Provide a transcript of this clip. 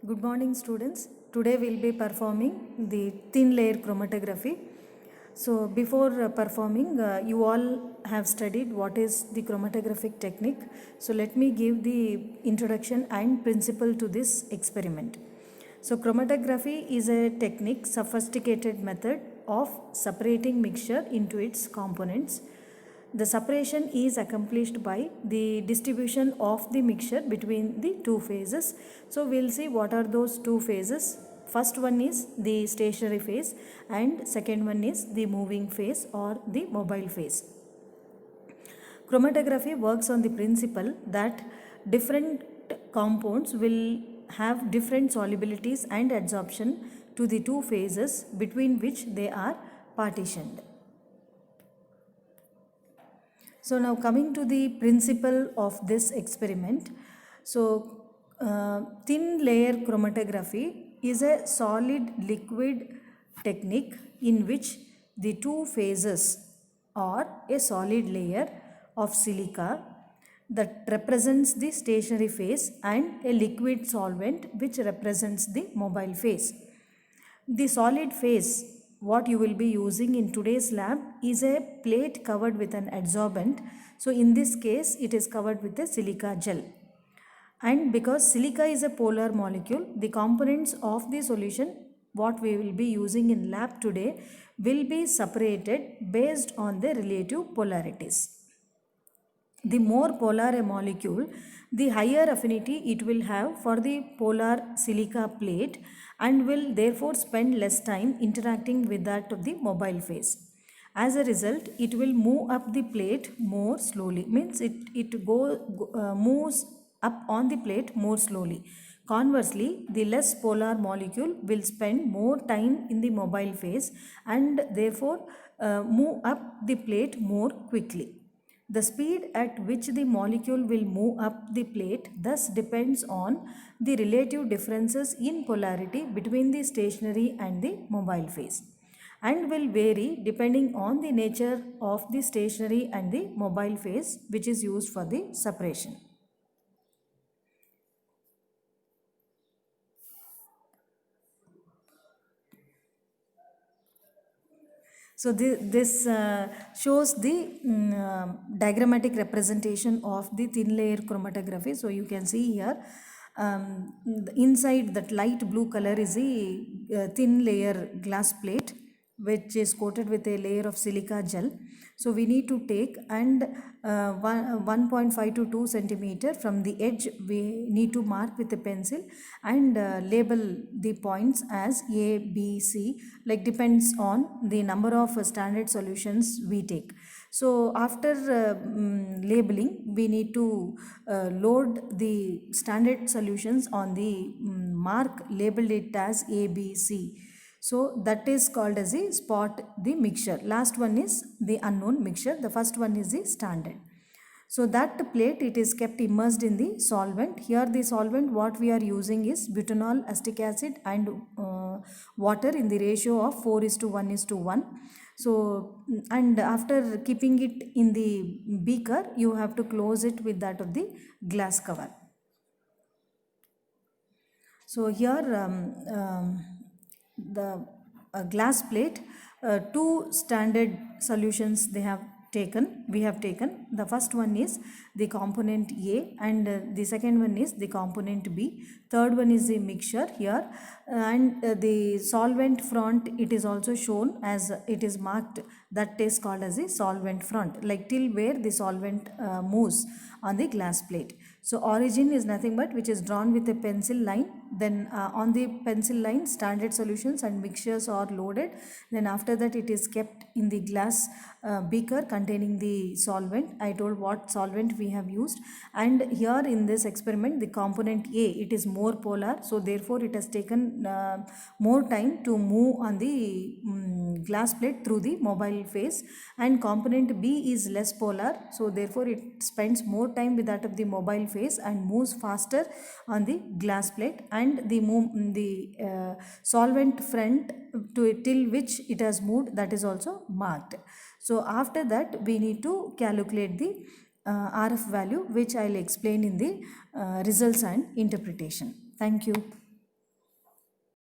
Good morning students. Today we will be performing the thin layer chromatography. So before performing, you all have studied what is the chromatographic technique. So let me give the introduction and principle to this experiment. So chromatography is a technique, sophisticated method of separating mixture into its components. The separation is accomplished by the distribution of the mixture between the two phases. So we'll see what are those two phases. First one is the stationary phase and second one is the moving phase or the mobile phase. Chromatography works on the principle that different compounds will have different solubilities and adsorption to the two phases between which they are partitioned. So now coming to the principle of this experiment. So thin layer chromatography is a solid liquid technique in which the two phases are a solid layer of silica that represents the stationary phase and a liquid solvent which represents the mobile phase. The solid phase what you will be using in today's lab is a plate covered with an adsorbent. So in this case it is covered with a silica gel. And because silica is a polar molecule, the components of the solution what we will be using in lab today will be separated based on the relative polarities. The more polar a molecule, the higher affinity it will have for the polar silica plate and will therefore spend less time interacting with that of the mobile phase. As a result, it will move up the plate more slowly, means it moves up on the plate more slowly. Conversely, the less polar molecule will spend more time in the mobile phase and therefore move up the plate more quickly. The speed at which the molecule will move up the plate thus depends on the relative differences in polarity between the stationary and the mobile phase and will vary depending on the nature of the stationary and the mobile phase which is used for the separation. So this shows the diagrammatic representation of the thin layer chromatography. So you can see here inside that light blue color is a thin layer glass plate which is coated with a layer of silica gel. So we need to take and 1.5 to 2 centimeter from the edge we need to mark with a pencil and label the points as A, B, C, like depends on the number of standard solutions we take. So after labeling, we need to load the standard solutions on the mark labeled it as A, B, C. So that is called as the spot the mixture. Last one is the unknown mixture. The first one is the standard. So that plate it is kept immersed in the solvent. Here the solvent what we are using is butanol, acetic acid and water in the ratio of 4:1:1. So and after keeping it in the beaker you have to close it with that of the glass cover. So here the glass plate, two standard solutions we have taken. The first one is the component A and the second one is the component B. Third one is the mixture here and the solvent front it is also shown as it is marked, that is called as the solvent front, like till where the solvent moves on the glass plate. So origin is nothing but which is drawn with a pencil line, then on the pencil line standard solutions and mixtures are loaded, then after that it is kept in the glass beaker containing the solvent. I told what solvent we have used, and here in this experiment the component A it is more polar, so therefore it has taken more time to move on the glass plate through the mobile phase, and component B is less polar, so therefore it spends more time with that of the mobile phase and moves faster on the glass plate, and the solvent front to till which it has moved that is also marked. So after that we need to calculate the RF value which I will explain in the results and interpretation. Thank you.